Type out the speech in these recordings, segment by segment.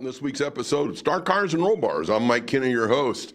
welcome to this week's episode of Star Cars and Roll Bars. I'm Mike Kinney, your host.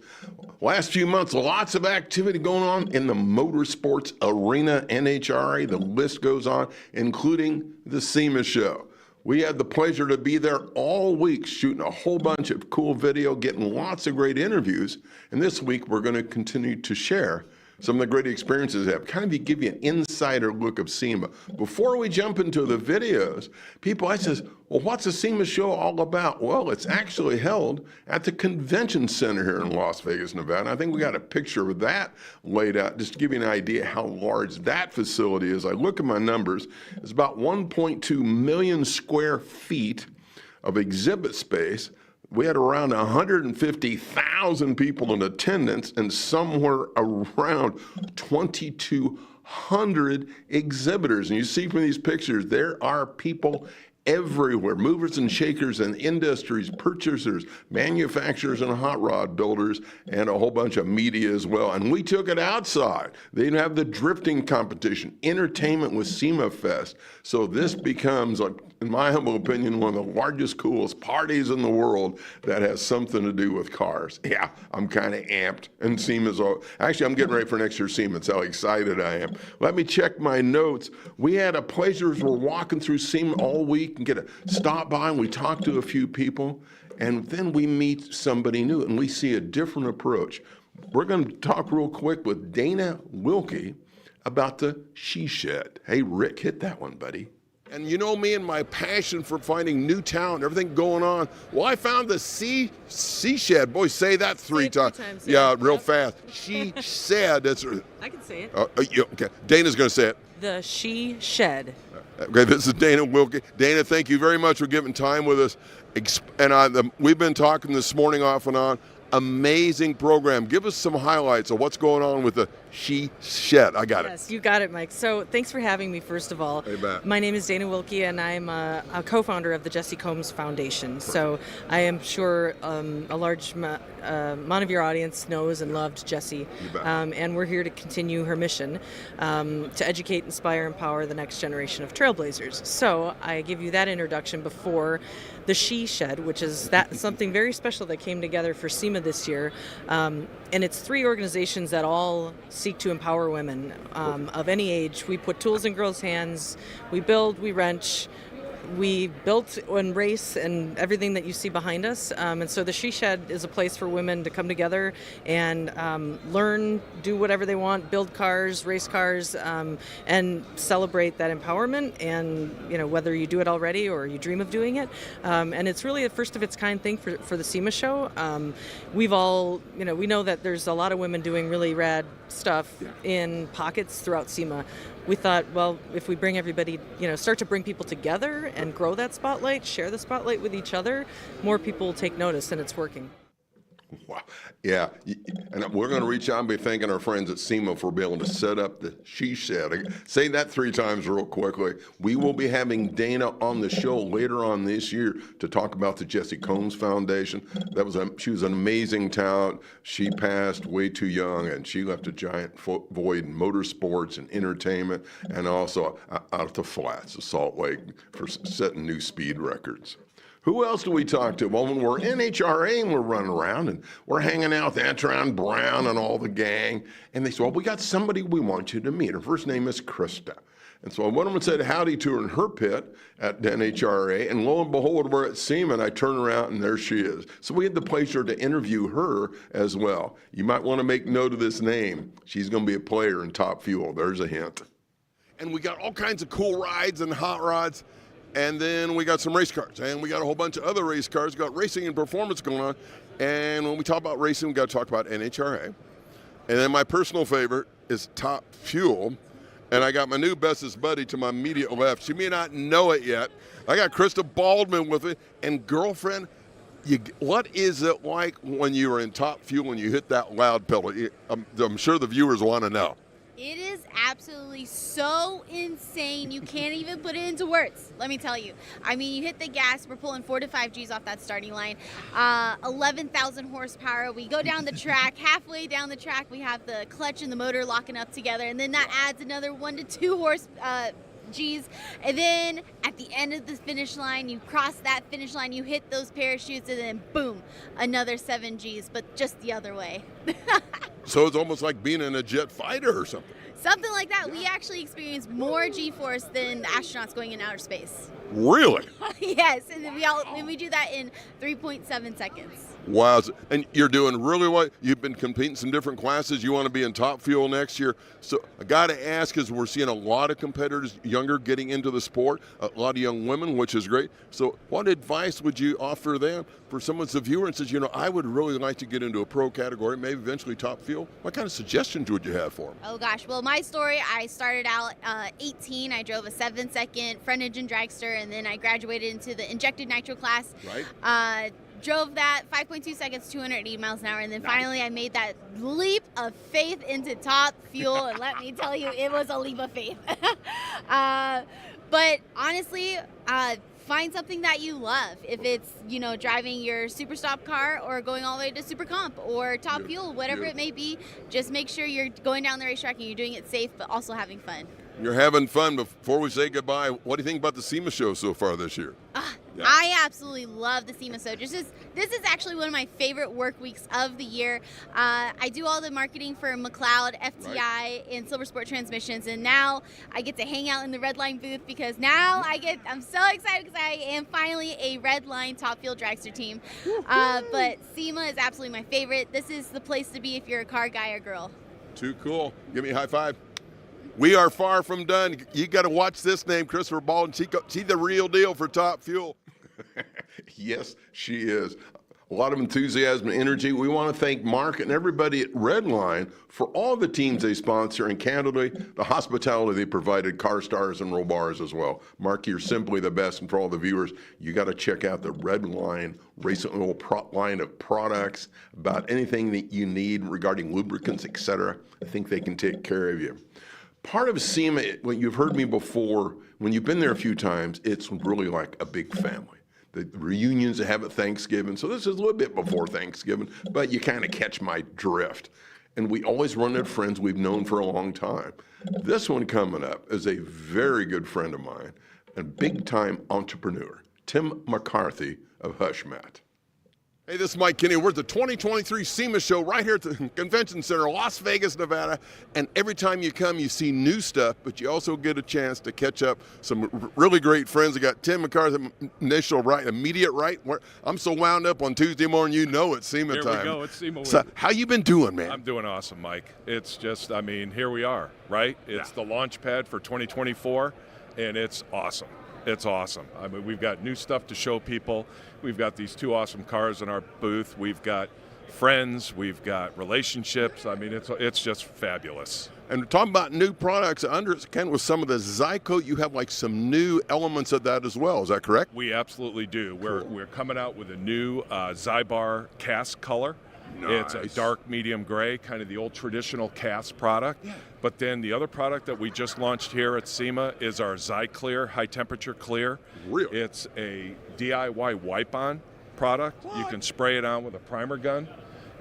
Last few months, lots of activity going on in the motorsports arena, NHRA, the list goes on, including the SEMA Show. We had the pleasure to be there all week, shooting a whole bunch of cool video, getting lots of great interviews, and this week we're going to continue to share some of the great experiences they have, kind of give you an insider look of SEMA. Before we jump into the videos, people ask us, well, what's the SEMA Show all about? Well, it's actually held at the Convention Center here in Las Vegas, Nevada. I think we got a picture of that laid out just to give you an idea how large that facility is. I look at my numbers, it's about 1.2 million square feet of exhibit space. We had around 150,000 people in attendance and somewhere around 2,200 exhibitors. And you see from these pictures, there are people everywhere, movers and shakers and industries, purchasers, manufacturers and hot rod builders, and a whole bunch of media as well. And we took it outside. They have the drifting competition, entertainment with SEMA Fest. So this becomes, in my humble opinion, one of the largest, coolest parties in the world that has something to do with cars. Yeah, I'm kind of amped. And SEMA's actually, I'm getting ready for next year's SEMA. That's how excited I am. Let me check my notes. We had a pleasure as we're walking through SEMA all week and get a stop by, and we talk to a few people, and then we meet somebody new and we see a different approach. We're going to talk real quick with Dana Wilkie about the She Shed. Hey, Rick, hit that one, buddy. And you know me and my passion for finding new talent, everything going on. Well, I found the She Shed. Boy, say that three times. Yeah, real fast. She said. That's. I can say it. Okay, Dana's going to say it. The She Shed. Okay, this is Dana Wilkie. Dana, thank you very much for giving time with us. And we've been talking this morning off and on. Amazing program. Give us some highlights of what's going on with the She Shed. I got it. Yes, you got it, Mike. So thanks for having me, first of all. Hey, Matt. My name is Dana Wilkie, and I'm a co-founder of the Jesse Combs Foundation. So I am sure a large amount of your audience knows and loved Jesse. And we're here to continue her mission to educate, inspire, empower the next generation of trailblazers. So I give you that introduction before the She Shed, which is something very special that came together for SEMA this year. And it's three organizations that all seek to empower women of any age. We put tools in girls' hands, we build, we wrench, we built and race and everything that you see behind us. And so the She Shed is a place for women to come together and learn, do whatever they want, build cars, race cars, and celebrate that empowerment. And, you know, whether you do it already or you dream of doing it. And it's really a first of its kind thing for the SEMA Show. We've all, we know that there's a lot of women doing really rad stuff in pockets throughout SEMA. We thought, well, if we bring everybody, start to bring people together and grow that spotlight, share the spotlight with each other, more people will take notice, and it's working. Wow. Yeah. And we're going to reach out and be thanking our friends at SEMA for being able to set up the She Shed. Say that three times real quickly. We will be having Dana on the show later on this year to talk about the Jesse Combs Foundation. She was an amazing talent. She passed way too young, and she left a giant void in motorsports and entertainment, and also out at the flats of Salt Lake for setting new speed records. Who else do we talk to? Well, when we're NHRA and we're running around and we're hanging out with Antron Brown and all the gang, and they say, well, we got somebody we want you to meet. Her first name is Krista. And so one of them said howdy to her in her pit at NHRA, and lo and behold, we're at SEMA, and I turn around, and there she is. So we had the pleasure to interview her as well. You might want to make note of this name. She's going to be a player in Top Fuel. There's a hint. And we got all kinds of cool rides and hot rods. And then we got some race cars, and we got a whole bunch of other race cars. We got racing and performance going on. And when we talk about racing, we got to talk about NHRA. And then my personal favorite is Top Fuel. And I got my new bestest buddy to my immediate left. She may not know it yet. I got Krista Baldwin with me. And girlfriend, what is it like when you are in Top Fuel and you hit that loud pedal? I'm sure the viewers want to know. It is absolutely so insane. You can't even put it into words, let me tell you. I mean, you hit the gas, we're pulling 4 to 5 Gs off that starting line. 11,000 horsepower. We go down the track. Halfway down the track, we have the clutch and the motor locking up together, and then that adds another 1 to 2 G's, and then at the end of the finish line, you cross that finish line, you hit those parachutes, and then boom, another 7 G's, but just the other way. So it's almost like being in a jet fighter or something. Something like that. We actually experience more G-force than the astronauts going in outer space. Really? Yes, and then we do that in 3.7 seconds. Wow. And you're doing really well. You've been competing some different classes. You want to be in Top Fuel next year. So I got to ask, because we're seeing a lot of competitors younger getting into the sport, a lot of young women, which is great. So what advice would you offer them for someone's a viewer and says, I would really like to get into a pro category, maybe eventually Top Fuel? What kind of suggestions would you have for them? Oh gosh, well my story, I started out 18. I drove a 7-second front engine dragster, and then I graduated into the injected nitro class. Right. Drove that 5.2 seconds, 280 miles an hour, and then finally I made that leap of faith into Top Fuel, and let me tell you, it was a leap of faith. But honestly, find something that you love. If it's, driving your super stop car or going all the way to super comp or Top Fuel, whatever it may be, just make sure you're going down the racetrack and you're doing it safe, but also having fun. You're having fun. Before we say goodbye, what do you think about the SEMA Show so far this year? I absolutely love the SEMA Show. This is actually one of my favorite work weeks of the year. I do all the marketing for McLeod, FTI, and Silver Sport Transmissions, and now I get to hang out in the Red Line booth because now I'm so excited because I am finally a Red Line Top Fuel dragster team. But SEMA is absolutely my favorite. This is the place to be if you're a car guy or girl. Too cool. Give me a high five. We are far from done. You got to watch this name, Krista Baldwin. She's the real deal for Top Fuel. Yes, she is. A lot of enthusiasm and energy. We want to thank Mark and everybody at Redline for all the teams they sponsor, and candidly, the hospitality they provided, car stars and roll bars as well. Mark, you're simply the best, and for all the viewers, you got to check out the Redline racing line of products about anything that you need regarding lubricants, etc. I think they can take care of you. Part of SEMA, when you've heard me before, when you've been there a few times, it's really like a big family. The reunions they have at Thanksgiving, so this is a little bit before Thanksgiving, but you kind of catch my drift. And we always run into friends we've known for a long time. This one coming up is a very good friend of mine and big-time entrepreneur, TIm McCarthy of Hushmat. Hey, this is Mike Kinney. We're at the 2023 SEMA Show right here at the Convention Center, Las Vegas, Nevada. And every time you come, you see new stuff, but you also get a chance to catch up some really great friends. I got TIm McCarthy, initial right, immediate right. I'm so wound up on Tuesday morning, it's SEMA time. Here we go, it's SEMA week. So how you been doing, man? I'm doing awesome, Mike. It's just, here we are, right? It's the launch pad for 2024, and it's awesome. It's awesome. We've got new stuff to show people. We've got these 2 awesome cars in our booth. We've got friends. We've got relationships. It's just fabulous. And talking about new products, with some of the Zyco, you have like some new elements of that as well. Is that correct? We absolutely do. We're coming out with a new Zybar cast color. Nice. It's a dark medium gray, kind of the old traditional cast product. Yeah. But then the other product that we just launched here at SEMA is our Zyclear high temperature clear. Really? It's a DIY wipe-on product. What? You can spray it on with a primer gun.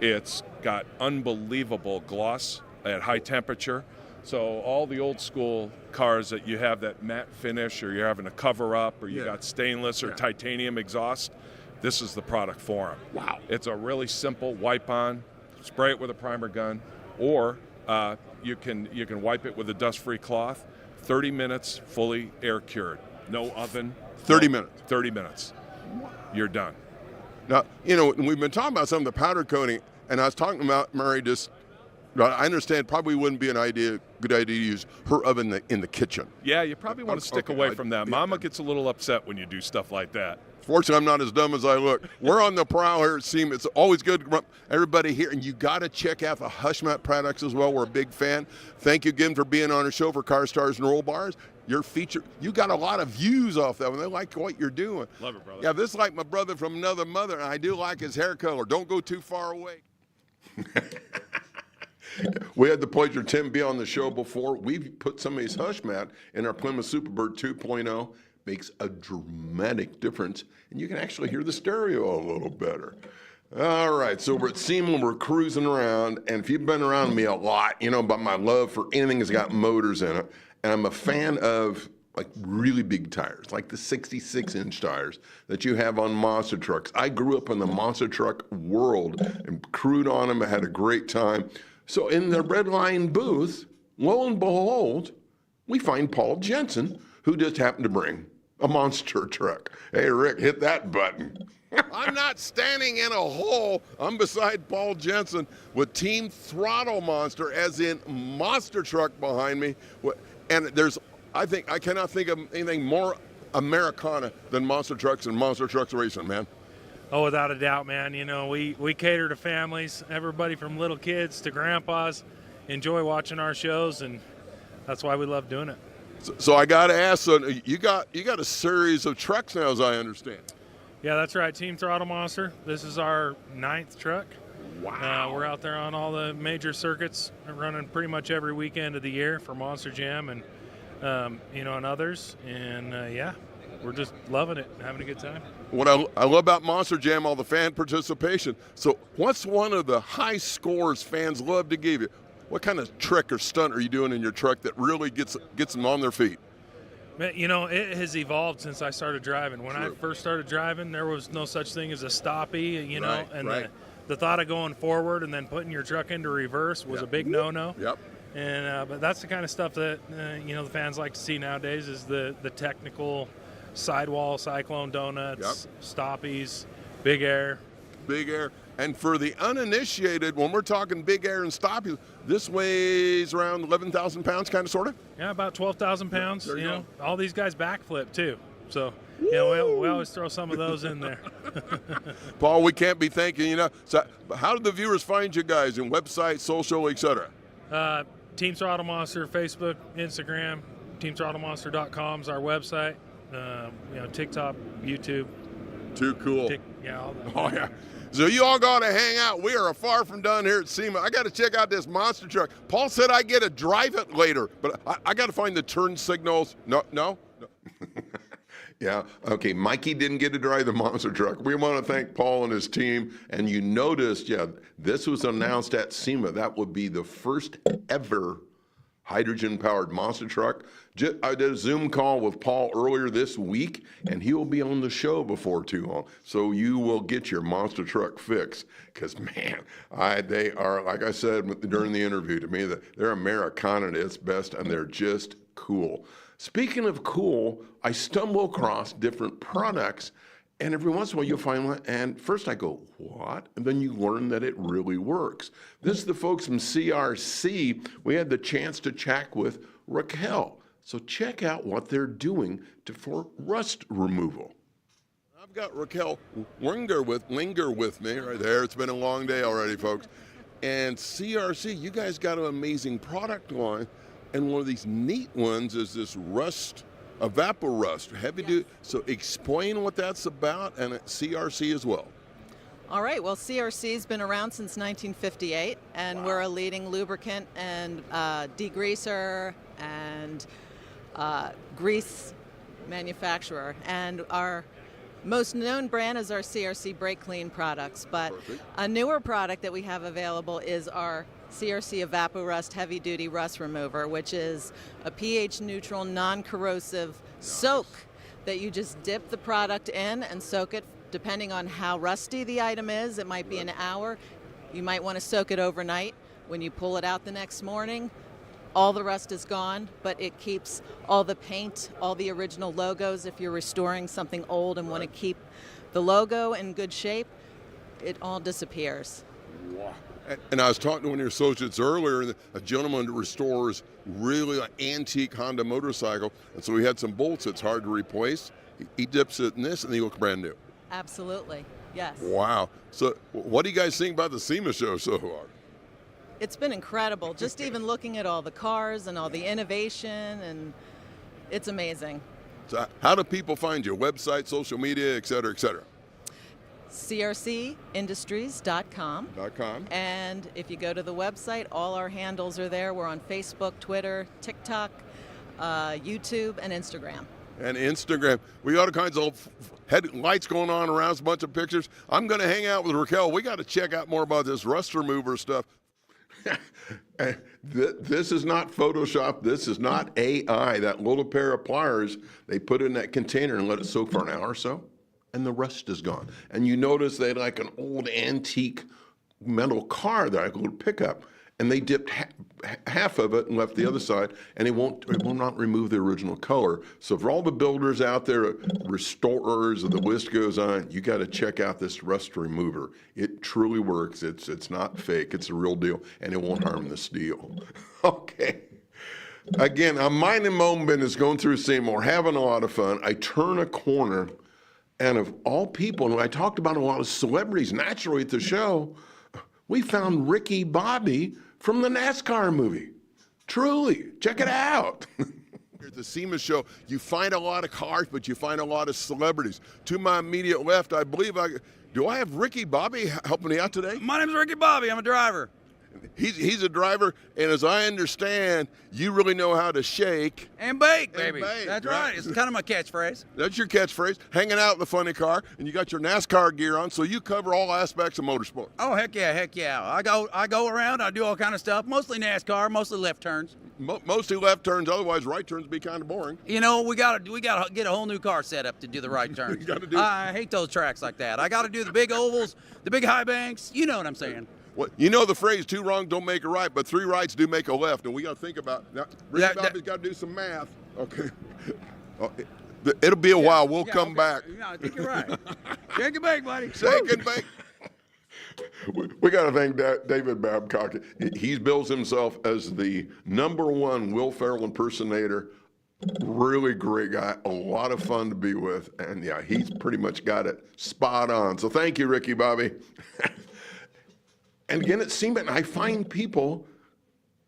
It's got unbelievable gloss at high temperature. So all the old school cars that you have that matte finish, or you're having a cover up, or you got stainless or titanium exhaust, this is the product for them. Wow. It's a really simple wipe on, spray it with a primer gun, or you can wipe it with a dust-free cloth. 30 minutes, fully air cured. No oven. 30 minutes. 30 minutes. You're done. Now, we've been talking about some of the powder coating, and I was talking about Murray I understand probably wouldn't be a good idea to use her oven in the kitchen. Yeah, you probably want to stick away from that. Mama gets a little upset when you do stuff like that. Fortunately, I'm not as dumb as I look. We're on the prowl here at SEMA. It's always good to everybody here, and you got to check out the Hushmat products as well. We're a big fan. Thank you again for being on our show for Car Stars and Roll Bars. Your feature, you got a lot of views off that one. They like what you're doing. Love it, brother. Yeah, this is like my brother from another mother, and I do like his hair color. Don't go too far away. We had the pleasure of Tim be on the show before. We've put some of these Hushmat in our Plymouth Superbird 2.0. Makes a dramatic difference, and you can actually hear the stereo a little better. All right, so we're at SEMA, we're cruising around, and if you've been around me a lot, about my love for anything that's got motors in it, and I'm a fan of like really big tires, like the 66-inch tires that you have on monster trucks. I grew up in the monster truck world and crewed on them. I had a great time. So in the Red Line booth, lo and behold, we find Paul Jensen, who just happened to bring a monster truck. Hey, Rick, hit that button. I'm not standing in a hole. I'm beside Paul Jensen with Team Throttle Monster, as in monster truck behind me. And I cannot think of anything more Americana than monster trucks and monster trucks racing, man. Oh, without a doubt, man. You know, we cater to families, everybody from little kids to grandpas. Enjoy watching our shows, and that's why we love doing it. So I got to ask, so you got a series of trucks now, as I understand. Yeah, that's right. Team Throttle Monster. This is our 9th truck. Wow. We're out there on all the major circuits, running pretty much every weekend of the year for Monster Jam and and others. And yeah, we're just loving it, having a good time. What I love about Monster Jam, all the fan participation. So what's one of the high scores fans love to give you? What kind of trick or stunt are you doing in your truck that really gets them on their feet? You know, it has evolved since I started driving. When True. I first started driving, there was no such thing as a stoppie, you know, and right. The thought of going forward and then putting your truck into reverse was a big no-no. Yep. And but that's the kind of stuff that the fans like to see nowadays, is the technical sidewall, cyclone donuts, stoppies, big air. Big air. And for the uninitiated, when we're talking big air and stoppies, this weighs around 11,000 pounds, kind of, sort of? Yeah, about 12,000 pounds. There you know, go. all these guys backflip too. So, we always throw some of those in there. Paul, we can't be thanking you enough. So how do the viewers find you guys in website, social, etc.? Team Throttle Monster, Facebook, Instagram. TeamThrottleMonster.com is our website. TikTok, YouTube. Too cool. All that. Oh, yeah. So you all got to hang out. We are far from done here at SEMA. I got to check out this monster truck. Paul said I get to drive it later, but I got to find the turn signals. No? Yeah, okay, Mikey didn't get to drive the monster truck. We want to thank Paul and his team. And you noticed, this was announced at SEMA. That would be the first ever hydrogen-powered monster truck. I did a Zoom call with Paul earlier this week, and he will be on the show before too long. So you will get your monster truck fix. Because, man, they are, like I said during the interview to me, they're Americana at its best, and they're just cool. Speaking of cool, I stumble across different products, and every once in a while you'll find one, and first I go, what? And then you learn that it really works. This is the folks from CRC. We had the chance to chat with Raquel. So check out what they're doing for rust removal. I've got Raquel Linger with me right there. It's been a long day already, folks. And CRC, you guys got an amazing product line. And one of these neat ones is this rust, evaporust, heavy duty. So explain what that's about, and at CRC as well. All right, well, CRC's been around since 1958, and we're a leading lubricant and degreaser and grease manufacturer. And our most known brand is our CRC Brake Clean products, but a newer product that we have available is our CRC Evaporust Heavy Duty Rust Remover, which is a pH neutral, non-corrosive soak that you just dip the product in and soak it. Depending on how rusty the item is, it might be an hour. You might want to soak it overnight. When you pull it out the next morning, all the rust is gone, but it keeps all the paint, all the original logos. If you're restoring something old and want to keep the logo in good shape, it all disappears. Wow. And I was talking to one of your associates earlier, and a gentleman restores really an antique Honda motorcycle, and so he had some bolts that's hard to replace. He dips it in this, and they look brand new. Absolutely, yes. Wow. So what do you guys think about the SEMA show so far? It's been incredible, just even looking at all the cars and all the innovation, and it's amazing. So how do people find you? Website, social media, et cetera, et cetera? crcindustries.com. And if you go to the website, all our handles are there. We're on Facebook, Twitter, TikTok, YouTube, and Instagram. And Instagram. We got all kinds of headlights going on around, a bunch of pictures. I'm going to hang out with Raquel. We got to check out more about this rust remover stuff. This is not Photoshop. This is not AI. That little pair of pliers, they put in that container and let it soak for an hour or so, and the rust is gone. And you notice they had like an old antique metal car, like a little pickup, and they dipped half of it and left the other side, and it will not remove the original color. So for all the builders out there, restorers, and the list goes on, you got to check out this rust remover. It truly works. It's not fake. It's the real deal, and it won't harm the steel. Okay. Again, I'm minding my own business, going through SEMA, we're having a lot of fun. I turn a corner, and of all people, and I talked about a lot of celebrities naturally at the show, we found Ricky Bobby from the NASCAR movie. Truly, check it out. At the SEMA Show, you find a lot of cars, but you find a lot of celebrities. To my immediate left, I believe do I have Ricky Bobby helping me out today? My name's Ricky Bobby. I'm a driver. He's a driver, and as I understand, you really know how to shake. And bake, And baby. bake, That's right. right. It's kind of my catchphrase. That's your catchphrase, hanging out in the funny car, and you got your NASCAR gear on, so you cover all aspects of motorsport. Oh, heck yeah, heck yeah. I go around, I do all kind of stuff, mostly NASCAR, mostly left turns. Mostly left turns, otherwise right turns be kind of boring. You know, we gotta get a whole new car set up to do the right turns. gotta do- I hate those tracks like that. I gotta do the big ovals, the big high banks. You know what I'm saying. Well, you know the phrase, 2 wrongs don't make a right, but 3 rights do make a left, and we got to think about now. Ricky Bobby's got to do some math. Okay. It'll be a while. We'll come back. Yeah, I think you're right. Shake and bake, buddy. Shake and bake. We got to thank David Babcock. He bills himself as the #1 Will Ferrell impersonator. Really great guy, a lot of fun to be with, and yeah, he's pretty much got it spot on. So thank you, Ricky Bobby. And again, it seemed, and I find people,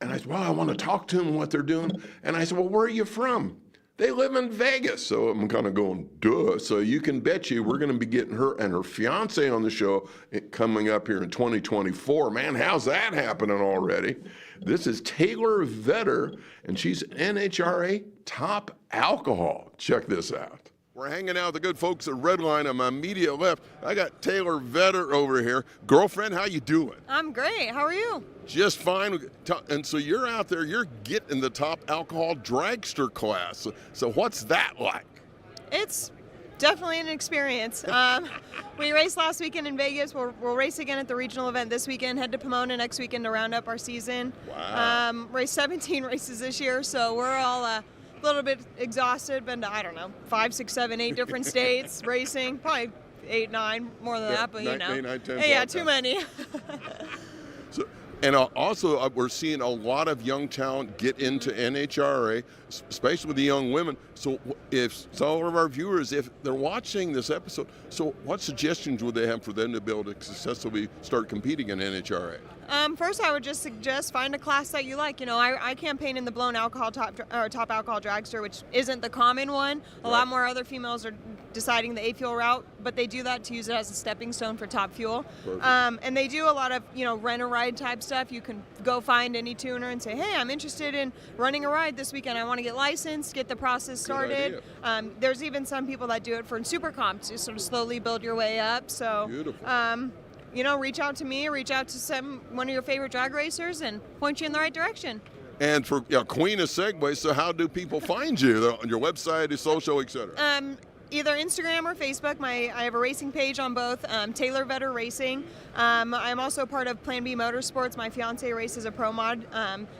and I said, well, I want to talk to them, what they're doing. And I said, well, where are you from? They live in Vegas. So I'm kind of going, duh. So you can bet you we're going to be getting her and her fiance on the show coming up here in 2024. Man, how's that happening already? This is Taylor Vetter, and she's NHRA Top Alcohol. Check this out. We're hanging out with the good folks at Redline on my immediate left. I got Taylor Vetter over here. Girlfriend, how you doing? I'm great. How are you? Just fine. And so you're out there, you're getting the Top Alcohol dragster class. So what's that like? It's definitely an experience. We raced last weekend in Vegas. We'll race again at the regional event this weekend. Head to Pomona next weekend to round up our season. Wow. Raced 17 races this year, so we're all a little bit exhausted. Been to, I don't know, 5, 6, 7, 8 different states racing. Probably 8, 9, more than that, but you know. 8, 9, 10, Yeah, 12, too 10. many. So, and also, we're seeing a lot of young talent get into NHRA, especially with the young women. So if some of our viewers, if they're watching this episode, so what suggestions would they have for them to be able to successfully start competing in NHRA? First, I would just suggest find a class that you like. You know, I campaign in the blown alcohol top alcohol dragster, which isn't the common one. A lot more other females are deciding the A-Fuel route, but they do that to use it as a stepping stone for Top Fuel. And they do a lot of, you know, rent-a-ride type stuff. You can go find any tuner and say, hey, I'm interested in running a ride this weekend. I want to get licensed, get the process started. There's even some people that do it for super comps to sort of slowly build your way up. So, Beautiful. you know, reach out to me, reach out to one of your favorite drag racers, and point you in the right direction. And for Queen of Segways, so how do people find you? On your website, your social, etc. Either Instagram or Facebook. I have a racing page on both, Taylor Vetter Racing. I'm also part of Plan B Motorsports. My fiance races a pro mod,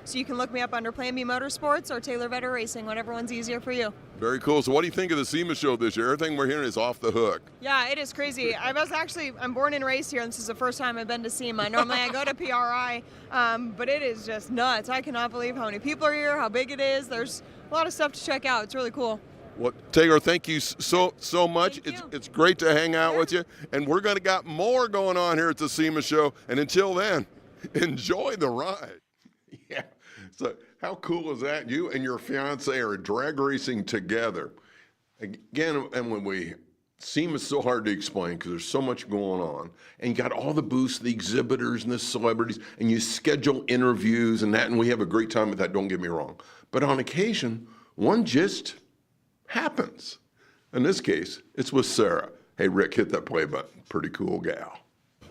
so you can look me up under Plan B Motorsports or Taylor Vetter Racing, whatever one's easier for you. Very cool. So what do you think of the SEMA Show this year? Everything we're hearing is off the hook. Yeah, it is crazy. I'm born and raised here, and this is the first time I've been to SEMA. Normally I go to PRI, but it is just nuts. I cannot believe how many people are here, how big it is. There's a lot of stuff to check out. It's really cool. Well, Taylor, thank you so much. Thank you. It's great to hang out with you, and we're going to got more going on here at the SEMA Show. And until then, enjoy the ride. Yeah. So how cool is that? You and your fiance are drag racing together. Again, and when SEMA is so hard to explain because there's so much going on, and you got all the booths, the exhibitors, and the celebrities, and you schedule interviews and that, and we have a great time with that. Don't get me wrong, but on occasion, one just happens. In this case, it's with Sara. Hey, Rick, hit that play button. Pretty cool gal.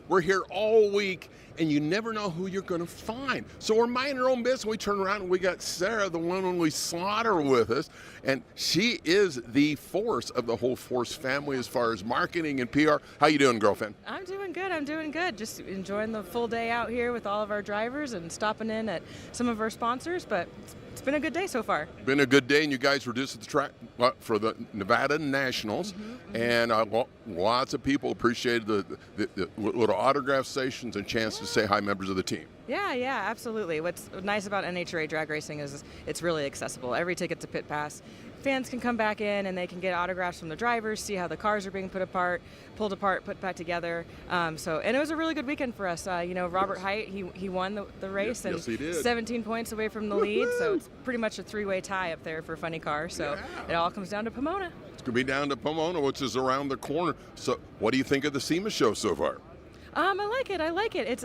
We're here all week and you never know who you're going to find. So we're minding our own business. We turn around and we got Sara, the one and only Slaughter, with us, and she is the force of the whole Force family as far as marketing and PR. How you doing, girlfriend? I'm doing good. I'm doing good. Just enjoying the full day out here with all of our drivers and stopping in at some of our sponsors, but it's been a good day so far. Been a good day, and you guys were just at the track for the Nevada Nationals, and lots of people appreciated the little autograph stations and chance to say hi, members of the team. Yeah, absolutely. What's nice about NHRA drag racing is it's really accessible. Every ticket's a pit pass. Fans can come back in and they can get autographs from the drivers, see how the cars are being pulled apart, put back together. And it was a really good weekend for us. Robert Height, he won the race, Yes, he did. 17 points away from the lead. So it's pretty much a three-way tie up there for Funny Car. So it all comes down to Pomona. It's going to be down to Pomona, which is around the corner. So what do you think of the SEMA Show so far? I like it. It's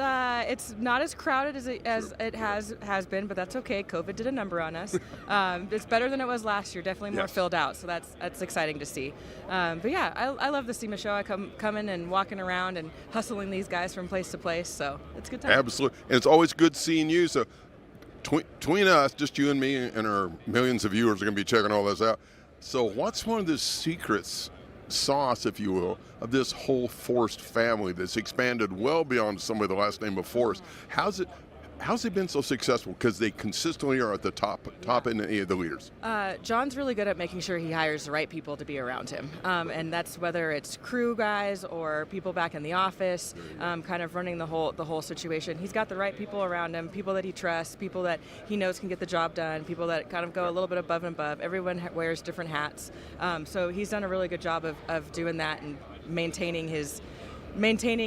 not as crowded as it has been, but that's okay. COVID did a number on us. It's better than it was last year. Definitely more filled out, so that's exciting to see. But yeah, I love the SEMA Show. I coming and walking around and hustling these guys from place to place, so it's a good time. Absolutely, and it's always good seeing you. So between us, just you and me, and our millions of viewers are going to be checking all this out. So what's one of the secrets, sauce, if you will, of this whole Force family that's expanded well beyond somebody the last name of Force? How's it been so successful? Because they consistently are at the top in any of the leaders. John's really good at making sure he hires the right people to be around him, and that's whether it's crew guys or people back in the office, kind of running the whole situation. He's got the right people around him, people that he trusts, people that he knows can get the job done, people that kind of go a little bit above and above. Everyone wears different hats, so he's done a really good job of doing that and maintaining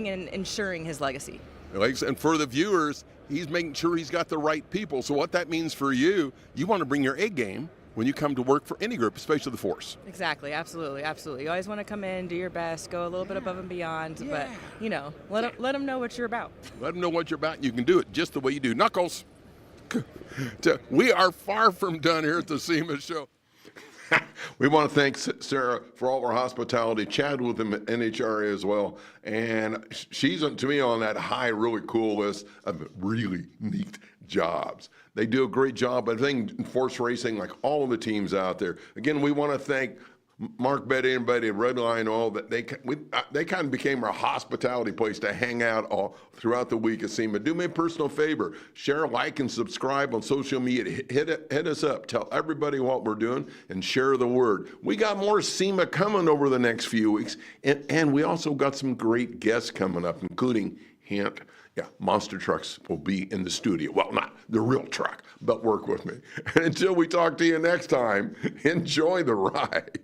and ensuring his legacy. And for the viewers, he's making sure he's got the right people. So what that means for you want to bring your A game when you come to work for any group, especially the Force. Exactly, absolutely. You always want to come in, do your best, go a little bit above and beyond, but let them know what you're about. Let them know what you're about. You can do it just the way you do. Knuckles. We are far from done here at the SEMA Show. We want to thank Sara for all of our hospitality. Chatted with them at NHRA as well. And she's, to me, on that high, really cool list of really neat jobs. They do a great job. I think in Force Racing, like all of the teams out there. Again, we want to thank Mark, Betty, and Betty, Redline, all that. They kind of became our hospitality place to hang out all throughout the week at SEMA. Do me a personal favor. Share, like, and subscribe on social media. Hit us up. Tell everybody what we're doing and share the word. We got more SEMA coming over the next few weeks. And we also got some great guests coming up, including Monster Trucks will be in the studio. Well, not the real truck, but work with me. And until we talk to you next time, enjoy the ride.